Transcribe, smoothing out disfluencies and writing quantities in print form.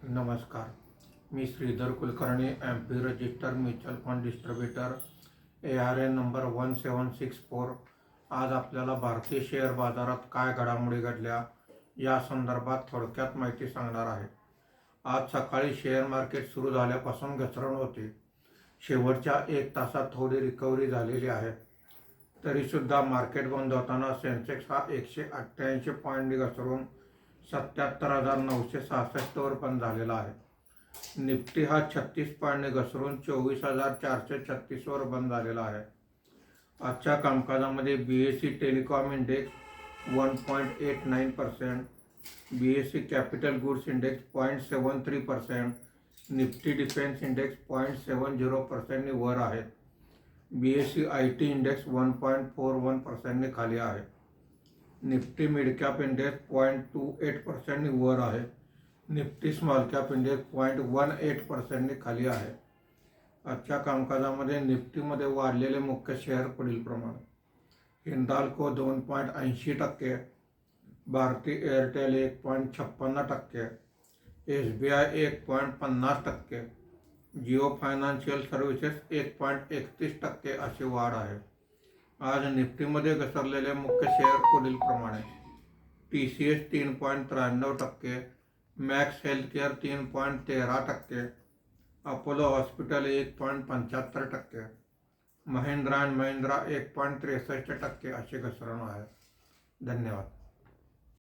नमस्कार. मी Shridhar Kulkarni, MP register mutual fund distributor, ARN number 1764. आज आपल्याला भारतीय शेअर बाजारात काय घडामोडी घडल्या या संदर्भात थोडक्यात माहिती सांगणार आहे. आज सकाळी शेअर मार्केट सुरू झाल्यापासून घसरण होती. शेवटच्या 1 तासात थोडी रिकव्हरी झालेली आहे. तरीसुद्धा मार्केट बंद होताना सेन्सेक्स हा 188 पॉईंट घसरून 77,966 वर बंद झालेला आहे. निफ्टी हा 36 पॉईंट घसरून 24,436 वर बंद झालेला आहे. आजच्या कामकाजामध्ये BSE telecom index 1.89%, BSE capital goods index 0.73%, Nifty defence index 0.70% वर आहे. BSE IT इंडेक्स 1.41% खाली आहे. निफ्टी मिड कॅप इंडेक्स 0.28% वर आहे. निफ्टी स्मॉल कॅप इंडेक्स 0.18% खाली आहे. आजच्या कामकाजामध्ये निफ्टीमध्ये वाढलेले मुख्य शेअर पुढील प्रमाणे: Hindalco 2.80%, Bharti Airtel 1.56%, SBI 1.50%, Jio financial services 1.31% अशी वाढ आहे. आज निफ्टीमध्ये घसरलेले मुख्य शेअर पुढील प्रमाणे: TCS 3.93%, max healthcare 3.13%, Apollo hospital 1.75%, Mahindra and Mahindra 1.63% अशी घसरण आहे. धन्यवाद.